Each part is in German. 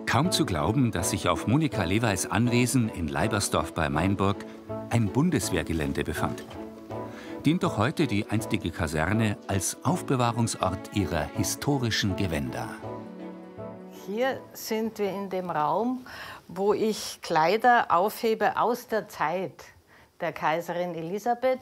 Kaum zu glauben, dass sich auf Monika Leweis Anwesen in Leibersdorf bei Mainburg ein Bundeswehrgelände befand. Dient doch heute die einstige Kaserne als Aufbewahrungsort ihrer historischen Gewänder. Hier sind wir in dem Raum, wo ich Kleider aufhebe aus der Zeit der Kaiserin Elisabeth,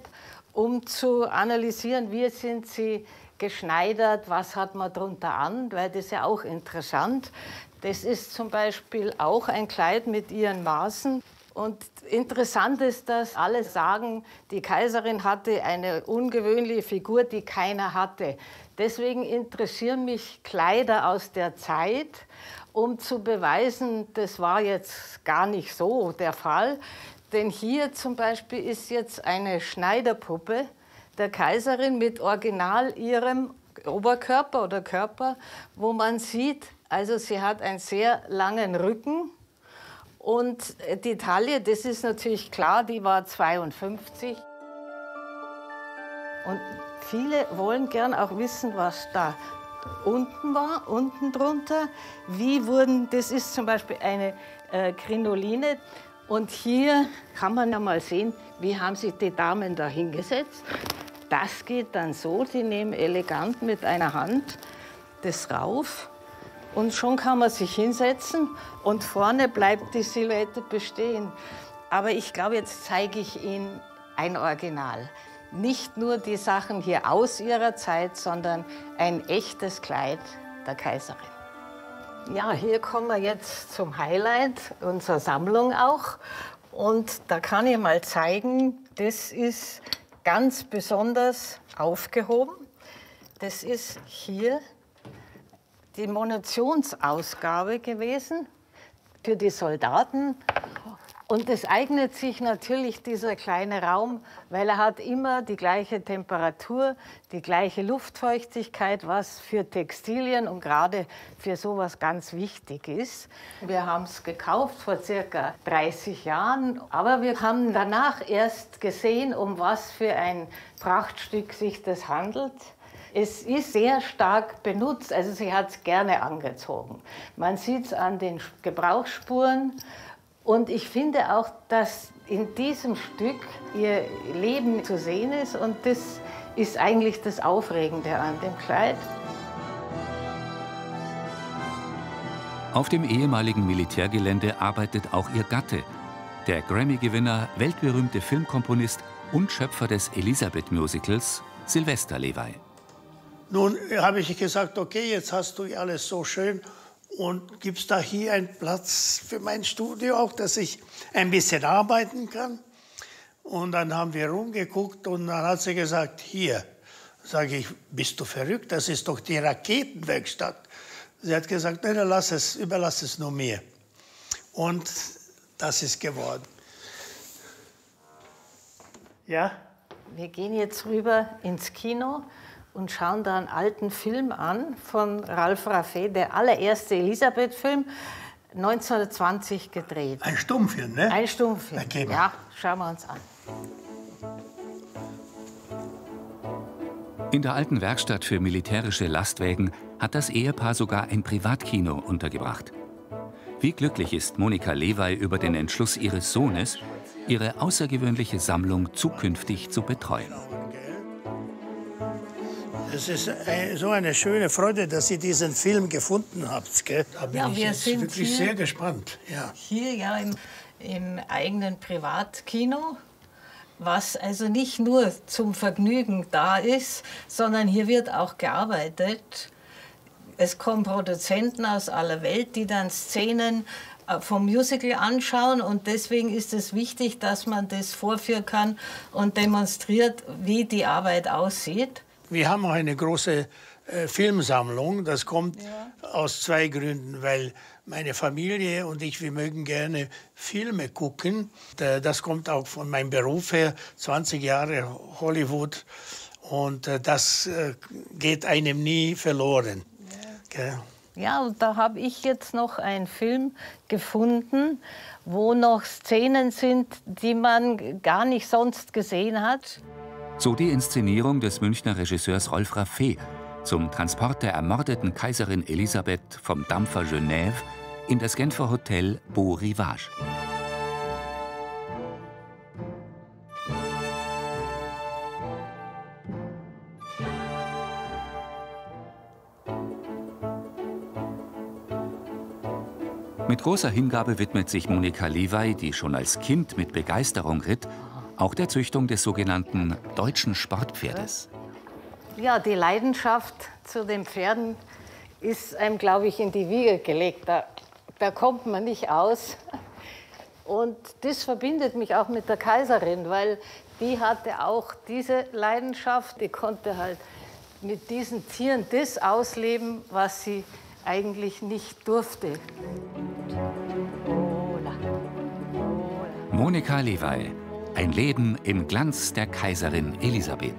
um zu analysieren, wie sind sie geschneidert, was hat man drunter an, weil das ist ja auch interessant. Das ist zum Beispiel auch ein Kleid mit ihren Maßen. Und interessant ist, dass alle sagen, die Kaiserin hatte eine ungewöhnliche Figur, die keiner hatte. Deswegen interessieren mich Kleider aus der Zeit, um zu beweisen, das war jetzt gar nicht so der Fall. Denn hier zum Beispiel ist jetzt eine Schneiderpuppe der Kaiserin mit original ihrem Oberkörper oder Körper, wo man sieht, also sie hat einen sehr langen Rücken. Und die Taille, das ist natürlich klar, die war 52. Und viele wollen gern auch wissen, was da unten war, unten drunter. Wie wurden, das ist zum Beispiel eine Krinoline. Und hier kann man ja mal sehen, wie haben sich die Damen da hingesetzt. Das geht dann so, sie nehmen elegant mit einer Hand das rauf. Und schon kann man sich hinsetzen und vorne bleibt die Silhouette bestehen. Aber ich glaube, jetzt zeige ich Ihnen ein Original. Nicht nur die Sachen hier aus ihrer Zeit, sondern ein echtes Kleid der Kaiserin. Ja, hier kommen wir jetzt zum Highlight unserer Sammlung auch. Und da kann ich mal zeigen, das ist ganz besonders aufgehoben. Das ist hier die Munitionsausgabe gewesen für die Soldaten. Und es eignet sich natürlich, dieser kleine Raum, weil er hat immer die gleiche Temperatur, die gleiche Luftfeuchtigkeit, was für Textilien und gerade für sowas ganz wichtig ist. Wir haben es gekauft vor circa 30 Jahren, aber wir haben danach erst gesehen, um was für ein Prachtstück sich das handelt. Es ist sehr stark benutzt, also sie hat es gerne angezogen. Man sieht es an den Gebrauchsspuren. Und ich finde auch, dass in diesem Stück ihr Leben zu sehen ist. Und das ist eigentlich das Aufregende an dem Kleid. Auf dem ehemaligen Militärgelände arbeitet auch ihr Gatte, der Grammy-Gewinner, weltberühmte Filmkomponist und Schöpfer des Elisabeth-Musicals, Sylvester Levay. Nun habe ich gesagt, okay, jetzt hast du alles so schön und gibst da hier einen Platz für mein Studio auch, dass ich ein bisschen arbeiten kann. Und dann haben wir rumgeguckt und dann hat sie gesagt, hier. Sage ich, bist du verrückt? Das ist doch die Raketenwerkstatt. Sie hat gesagt, nein, überlass es nur mir. Und das ist geworden. Ja? Wir gehen jetzt rüber ins Kino und schauen da einen alten Film an von Ralph Raffet, der allererste Elisabeth-Film, 1920 gedreht. Ein Stummfilm, ne? Ein Stummfilm, okay. Ja, schauen wir uns an. In der alten Werkstatt für militärische Lastwägen hat das Ehepaar sogar ein Privatkino untergebracht. Wie glücklich ist Monika Levay über den Entschluss ihres Sohnes, ihre außergewöhnliche Sammlung zukünftig zu betreuen. Es ist so eine schöne Freude, dass ihr diesen Film gefunden habt. Gell? Da bin ich jetzt wirklich sehr gespannt. Ja. Hier ja im eigenen Privatkino, was also nicht nur zum Vergnügen da ist, sondern hier wird auch gearbeitet. Es kommen Produzenten aus aller Welt, die dann Szenen vom Musical anschauen und deswegen ist es wichtig, dass man das vorführen kann und demonstriert, wie die Arbeit aussieht. Wir haben auch eine große Filmsammlung. Das kommt aus zwei Gründen, weil meine Familie und ich, wir mögen gerne Filme gucken. Das kommt auch von meinem Beruf her, 20 Jahre Hollywood. Und das geht einem nie verloren. Ja. Ja, und da habe ich jetzt noch einen Film gefunden, wo noch Szenen sind, die man gar nicht sonst gesehen hat. So die Inszenierung des Münchner Regisseurs Rolf Raffet zum Transport der ermordeten Kaiserin Elisabeth vom Dampfer Genève in das Genfer Hotel Beau Rivage. Mit großer Hingabe widmet sich Monika Levay, die schon als Kind mit Begeisterung ritt, auch der Züchtung des sogenannten deutschen Sportpferdes. Ja, die Leidenschaft zu den Pferden ist einem, glaube ich, in die Wiege gelegt. Da kommt man nicht aus. Und das verbindet mich auch mit der Kaiserin, weil die hatte auch diese Leidenschaft. Die konnte halt mit diesen Tieren das ausleben, was sie eigentlich nicht durfte. Monika Levay, ein Leben im Glanz der Kaiserin Elisabeth.